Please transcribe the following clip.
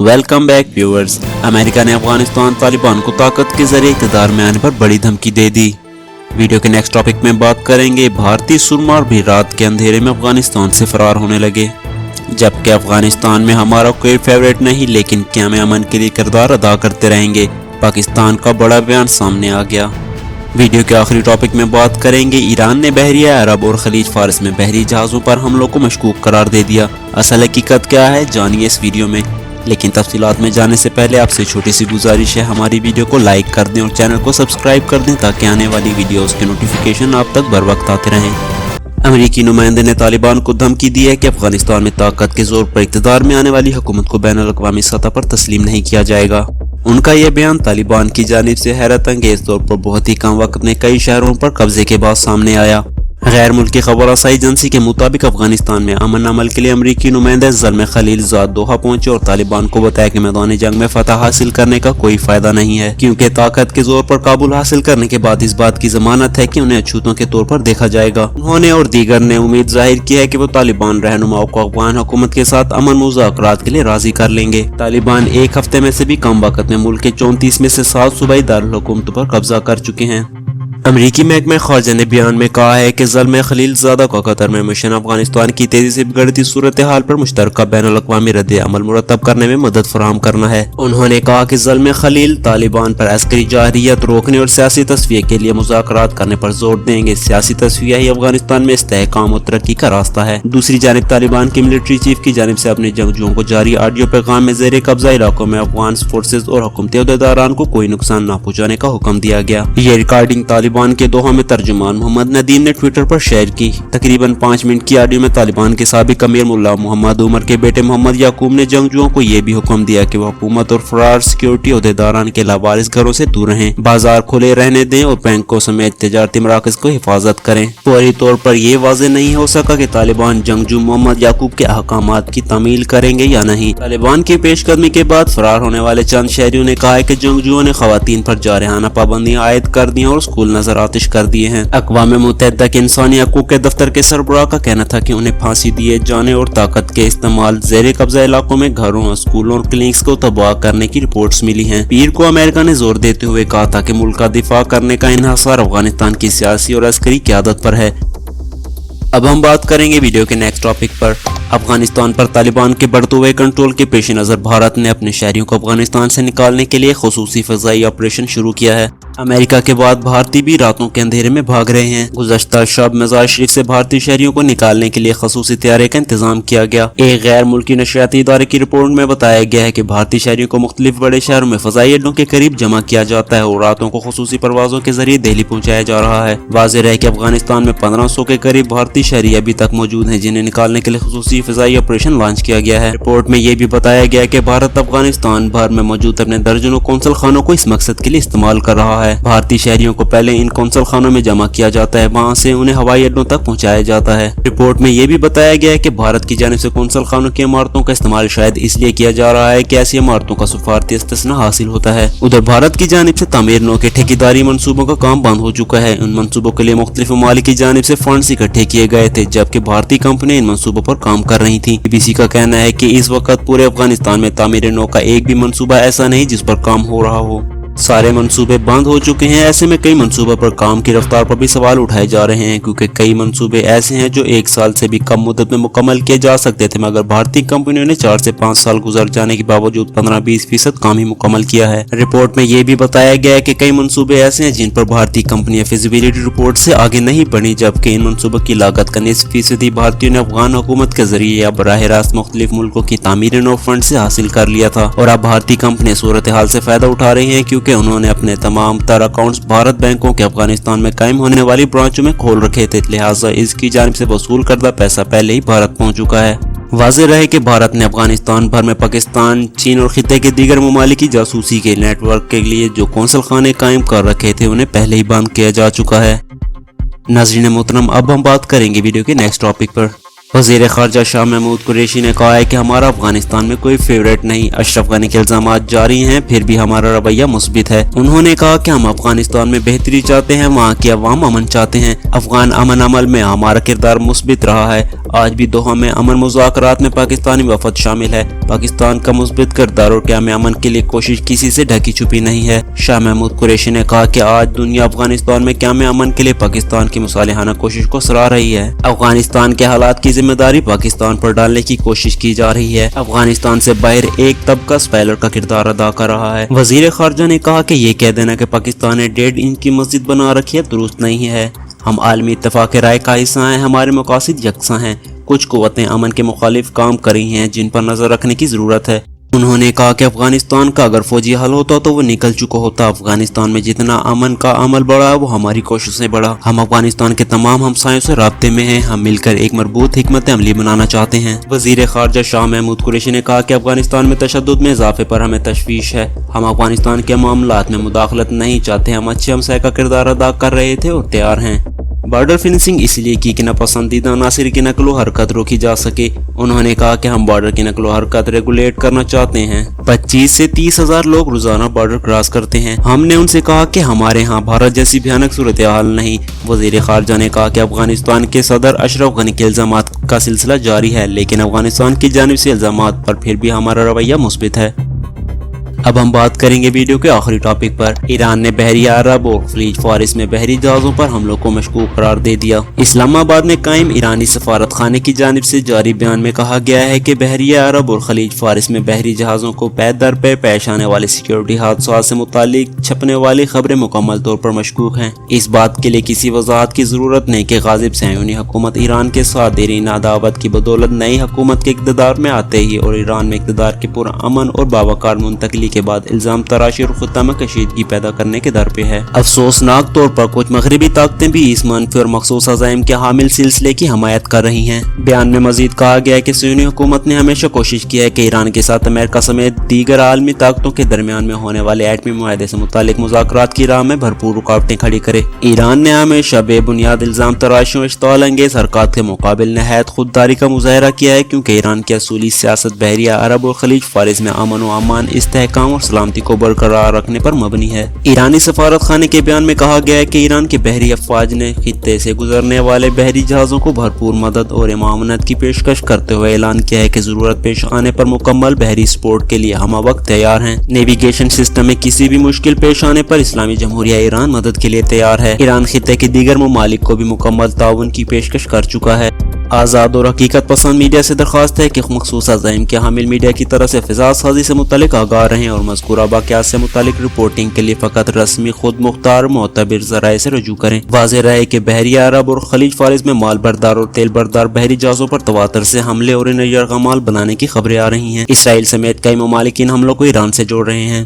Welcome back viewers. America ने अफगानिस्तान तालिबान को ताकत के जरिए इक़्तिदार में आने पर बड़ी धमकी दे दी। वीडियो के नेक्स्ट टॉपिक में बात करेंगे भारतीय सुरमार भी रात के अंधेरे में अफगानिस्तान से फरार होने लगे। जबकि अफगानिस्तान में हमारा कोई फेवरेट नहीं, लेकिन क़याम अमन के लिए किरदार अदा करते रहेंगे, पाकिस्तान का बड़ा बयान सामने आ गया। वीडियो के आखिरी टॉपिक में बात करेंगे ईरान ने बहरिया अरब और खलीज फारस में बहरी जहाज़ों पर हमलों को मशकूक करार दे दिया। असल हकीकत क्या है, जानिए इस वीडियो में। लेकिन तफसीलात में जाने से पहले आपसे छोटी सी गुजारिश है, हमारी वीडियो को लाइक कर दें और चैनल को सब्सक्राइब कर दें ताकि आने वाली वीडियोस के नोटिफिकेशन आप तक बर वक्त आते रहें। अमेरिकी नुमाइंदे ने तालिबान को धमकी दी है कि अफगानिस्तान में ताकत के जोर पर इक़्तिदार में आने वाली हुकूमत को बैनुल-अक़वामी सतह पर तस्लीम नहीं किया जाएगा। उनका यह बयान तालिबान की जानिब से हैरत अंगेज तौर पर बहुत ही कम वक्त में कई शहरों पर कब्जे के बाद सामने आया। गैर मुल्की खबर रसाई एजेंसी के मुताबिक अफगानिस्तान में अमन अमल के लिए अमरीकी नुमाइंदे ज़ल्म खलीलजाद दोहा पहुंचे और तालिबान को बताया कि मैदान जंग में फतह हासिल करने का कोई फायदा नहीं है, क्योंकि ताकत के जोर पर काबुल हासिल करने के बाद इस बात की जमानत है कि उन्हें अछूतों के तौर पर देखा जाएगा। उन्होंने और दीगर ने उम्मीद जाहिर की है कि वो तालिबान रहनुमाओं को अफगान हुकूमत के साथ अमन मुज़ाकरात के लिए राजी कर लेंगे। तालिबान एक हफ्ते में से भी कम वक्त में मुल्क के 34 में से 7 सूबाई दारुल हुकूमतों पर कब्जा कर चुके हैं। अमरीकी महकमा ख़ारजा ने बयान में कहा है कि ज़ल्म खलीलज़ादा का कतर में मिशन अफगानिस्तान की तेजी से बिगड़ती सूरत हाल पर मुश्तरका बैनुल-अक़वामी रद्द अमल मुरतब करने में मदद फराहम करना है। उन्होंने कहा कि ज़ल्म खलील तालिबान पर अस्करी जारहियत रोकने और सियासी तस्फिये के लिए मुज़ाकरात करने पर जोर देंगे। सियासी तस्फिया ही अफगानिस्तान में इस्तेहकाम और तरक्की का रास्ता है। दूसरी जानिब तालिबान के मिलिट्री चीफ की जानिब से अपने जंगजुओं को जारी ऑडियो पैगाम में ज़ेर कब्जा इलाकों में अफगान फोर्सेज और हुकूमती अहदेदारान को कोई नुकसान न पहुँचाने का हुक्म दिया गया। ये रिकॉर्डिंग तालिबान के दोहा में तर्जुमान मोहम्मद नदीम ने ट्विटर पर शेयर की। तकरीबन 5 मिनट की ऑडियो में तालिबान के साबिक अमीर मुल्ला मोहम्मद उमर के बेटे मोहम्मद याकूब ने जंगजुओं को यह भी हुक्म दिया कि वो हुकूमत और फरार सिक्योरिटी अहदेदारान के लावारिस घरों से दूर रहें, बाजार खुले रहने दें और बैंकों समेत तिजारती मराकज़ को हिफाजत करें। फौरी तौर पर यह वाज़ेह नहीं हो सका कि तालिबान जंगजू मोहम्मद याकूब के अहकामात की तामील करेंगे या नहीं। तालिबान की पेशकदमी के बाद फरार होने वाले चंद शहरियों ने कहा है कि जंगजुओं ने खवातीन पर जारहाना पाबंदियां आयद कर दी और स्कूल नजर आतिश कर दिए हैं। अक़वाम मुत्तहिदा के इंसानी हकूक़ के दफ्तर के सरबराह का कहना था कि उन्हें फांसी दिए जाने और ताकत के इस्तेमाल ज़ेरे कब्जा इलाकों में घरों, स्कूलों और क्लिनिक्स को तबाह करने की रिपोर्ट्स मिली हैं। पीर को अमेरिका ने जोर देते हुए कहा था कि मुल्क का दिफा करने का इन्हिसार अफगानिस्तान की सियासी और अस्करी क़यादत पर है। अब हम बात करेंगे वीडियो के नेक्स्ट टॉपिक पर। अफगानिस्तान पर तालिबान के बढ़ते हुए कंट्रोल के पेश नज़र भारत ने अपने शहरियों को अफगानिस्तान से निकालने के लिए खुसूसी फ़ज़ाई ऑपरेशन शुरू किया है। अमेरिका के बाद भारतीय भी रातों के अंधेरे में भाग रहे हैं। गुज़श्ता शब मज़ार शरीफ से भारतीय शहरियों को निकालने के लिए खुसूसी तैयारी का इंतजाम किया गया। एक गैर मुल्की नशरियाती इदारे की रिपोर्ट में बताया गया है कि भारतीय शहरियों को मुख्तलिफ बड़े शहरों में फ़ज़ाई अड्डों के करीब जमा किया जाता है और रातों को खुसूसी परवाज़ों के जरिए दिल्ली पहुँचाया जा रहा है। वाज़ेह है कि अफगानिस्तान में 1500 के करीब भारतीय शहरी अभी तक मौजूद हैं, जिन्हें निकालने के लिए खुसूसी फ़ज़ाई ऑपरेशन लॉन्च किया गया है। रिपोर्ट में यह भी बताया गया कि भारत अफगानिस्तान भर में मौजूद अपने दर्जनों कौंसल खानों को इस मकसद के लिए इस्तेमाल कर रहा है। भारतीय शहरियों को पहले इन कौंसल खानों में जमा किया जाता है, वहां से उन्हें हवाई अड्डों तक पहुंचाया जाता है। रिपोर्ट में यह भी बताया गया है कि भारत की जानिब से कौंसल खानों की इमारतों का इस्तेमाल शायद इसलिए किया जा रहा है कि ऐसी इमारतों का सफारती इस्तिस्ना हासिल होता है। उधर भारत की जानिब से तामीर नौ के ठेकेदारी मनसूबों का काम बंद हो चुका है। उन मनसूबों के लिए मुख्तलिफ ममालिक की जानिब से फंड्स इकट्ठे किए गए थे, जबकि भारतीय कंपनियां इन मनसूबों पर काम कर रही थी। BBC का कहना है कि इस वक्त पूरे अफगानिस्तान में तामीर नौ का एक भी मनसूबा ऐसा नहीं जिस पर काम हो रहा हो। सारे मंसूबे बंद हो चुके हैं। ऐसे में कई मंसूबों पर काम की रफ्तार पर भी सवाल उठाए जा रहे हैं, क्योंकि कई मंसूबे ऐसे हैं जो 1 साल से भी कम मुद्दत में मुकम्मल किए जा सकते थे, मगर भारतीय कंपनियों ने 4 से 5 साल गुजर जाने के बावजूद 15-20% काम ही मुकम्मल किया है। रिपोर्ट में यह भी बताया गया है कि कई मंसूबे ऐसे हैं जिन पर भारतीय कंपनियां फिजिबिलिटी रिपोर्ट से आगे नहीं बढ़ी, जबकि इन मंसूबों की लागत का 90% भारतीयों ने अफगान हुकूमत के जरिए या बराह रास्त मुख्तलिफ मुल्कों की तामीर नौ फंड से हासिल कर लिया था। और अब भारतीय कंपनियां सूरत हाल से फायदा उठा रही है, क्योंकि उन्होंने अपने तमाम तर अकाउंट्स भारत बैंकों के अफगानिस्तान में कायम होने वाली ब्रांचों में खोल रखे थे, लिहाजा इसकी जानिब से वसूल करदा पैसा पहले ही भारत पहुंच चुका है। वाज़ेह रहे कि भारत ने अफगानिस्तान भर में पाकिस्तान, चीन और खिते के दीगर ममालिक की जासूसी के नेटवर्क के लिए जो कौंसल खाने कायम कर रखे थे उन्हें पहले ही बंद किया जा चुका है। नाज़रीन मोहतरम, अब हम बात करेंगे वीडियो के नेक्स्ट टॉपिक पर। वज़ीर ख़ारजा शाह महमूद कुरैशी ने कहा है कि हमारा अफगानिस्तान में कोई फेवरेट नहीं, अशरफ गनी के इल्ज़ामात जारी हैं, फिर भी हमारा रवैया मुस्बित है। उन्होंने कहा कि हम अफगानिस्तान में बेहतरी चाहते हैं, वहाँ की अवाम अमन चाहते हैं। अफगान अमन अमल में हमारा किरदार मुस्बित रहा है آج بھی دوحہ میں امن مذاکرات میں پاکستانی وفد شامل ہے۔ پاکستان کا مثبت کردار اور قیام امن کے لیے کوشش کسی سے ڈھکی چھپی نہیں ہے۔ شاہ محمود قریشی نے کہا کہ آج دنیا افغانستان میں قیام امن کے لیے پاکستان کی مصالحانہ کوشش کو سراہ رہی ہے۔ افغانستان کے حالات کی ذمہ داری پاکستان پر ڈالنے کی کوشش کی جا رہی ہے۔ افغانستان سے باہر ایک طبقہ اسپائلر کا کردار ادا کر رہا ہے۔ وزیر خارجہ نے کہا کہ یہ کہہ دینا کہ پاکستان نے 1.5 انچ کی مسجد بنا رکھی ہے درست نہیں ہے۔ ہم عالمی اتفاق رائے کا حصہ ہیں، ہمارے مقاصد یکساں ہیں۔ کچھ قوتیں امن کے مخالف کام کر رہی ہیں جن پر نظر رکھنے کی ضرورت ہے۔ انہوں نے کہا کہ افغانستان کا اگر فوجی حل ہوتا تو وہ نکل چکا ہوتا۔ افغانستان میں جتنا امن کا عمل بڑھا ہے وہ ہماری کوشش سے بڑھا۔ ہم افغانستان کے تمام ہمسایوں سے رابطے میں ہیں، ہم مل کر ایک مربوط حکمت عملی بنانا چاہتے ہیں۔ وزیر خارجہ شاہ محمود قریشی نے کہا کہ افغانستان میں تشدد میں اضافے پر ہمیں تشویش ہے۔ ہم افغانستان کے معاملات میں مداخلت نہیں چاہتے، ہم اچھے ہمسائے کا کردار ادا کر رہے تھے اور تیار ہیں۔ بارڈر فنسنگ اس لیے کی کہ ناپسندیدہ عناصر کی نقل و حرکت روکی جا سکے۔ انہوں نے کہا کہ ہم بارڈر کی نقل و حرکت ریگولیٹ کرنا چاہتے ہیں۔ 25 سے 30 ہزار لوگ روزانہ بارڈر کراس کرتے ہیں۔ ہم نے ان سے کہا کہ ہمارے ہاں بھارت جیسی بھیانک صورتحال نہیں۔ وزیر خارجہ نے کہا کہ افغانستان کے صدر اشرف غنی کے الزامات کا سلسلہ جاری ہے، لیکن افغانستان کی جانب سے الزامات پر پھر بھی ہمارا رویہ مثبت ہے۔ اب ہم بات کریں گے ویڈیو کے آخری ٹاپک پر۔ ایران نے بحریہ عرب اور خلیج فارس میں بحری جہازوں پر حملوں کو مشکوک قرار دے دیا۔ اسلام آباد میں قائم ایرانی سفارت خانے کی جانب سے جاری بیان میں کہا گیا ہے کہ بحریہ عرب اور خلیج فارس میں بحری جہازوں کو پے در پے پیش آنے والے سیکیورٹی حادثات سے متعلق چھپنے والی خبریں مکمل طور پر مشکوک ہیں۔ اس بات کے لیے کسی وضاحت کی ضرورت نہیں کہ غاصب صہیونی حکومت ایران کے ساتھ دیرینہ عداوت کی بدولت نئی حکومت کے اقتدار میں آتے ہی اور ایران میں اقتدار کی پرامن اور باوقار منتقلی کے بعد الزام تراشی اور خطہ میں کشیدگی پیدا کرنے کے در پہ ہے۔ افسوسناک طور پر کچھ مغربی طاقتیں بھی اس منفی اور مخصوص عزائم کے حامل سلسلے کی حمایت کر رہی ہیں۔ بیان میں مزید کہا گیا ہے کہ صہیونی حکومت نے ہمیشہ کوشش کی ہے کہ ایران کے ساتھ امریکہ سمیت دیگر عالمی طاقتوں کے درمیان میں ہونے والے ایٹمی معاہدے سے متعلق مذاکرات کی راہ میں بھرپور رکاوٹیں کھڑی کرے۔ ایران نے ہمیشہ بے بنیاد الزام تراشیوں اشتعال انگیز حرکات کے مقابل نہایت خودداری کا مظاہرہ کیا ہے، کیونکہ ایران کی اصولی سیاست بحریہ عرب اور خلیج فارس میں امن و امان، استحکام اور سلامتی کو برقرار رکھنے پر مبنی ہے۔ ایرانی سفارت خانے کے بیان میں کہا گیا ہے کہ ایران کے بحری افواج نے خطے سے گزرنے والے بحری جہازوں کو بھرپور مدد اور معاونت کی پیشکش کرتے ہوئے اعلان کیا ہے کہ ضرورت پیش آنے پر مکمل بحری سپورٹ کے لیے ہم وقت تیار ہیں۔ نیویگیشن سسٹم میں کسی بھی مشکل پیش آنے پر اسلامی جمہوریہ ایران مدد کے لیے تیار ہے۔ ایران خطے کے دیگر ممالک کو بھی مکمل تعاون کی پیشکش کر چکا ہے۔ آزاد اور حقیقت پسند میڈیا سے درخواست ہے کہ مخصوص عزائم کے حامل میڈیا کی طرف سے فضا سازی سے متعلق آگاہ رہیں اور مذکورہ واقعات سے متعلق رپورٹنگ کے لیے فقط رسمی، خود مختار، معتبر ذرائع سے رجوع کریں۔ واضح رہے کہ بحریہ عرب اور خلیج فارس میں مال بردار اور تیل بردار بحری جہازوں پر تواتر سے حملے اور انہیں یرغمال بنانے کی خبریں آ رہی ہیں۔ اسرائیل سمیت کئی ممالک ان حملوں کو ایران سے جوڑ رہے ہیں۔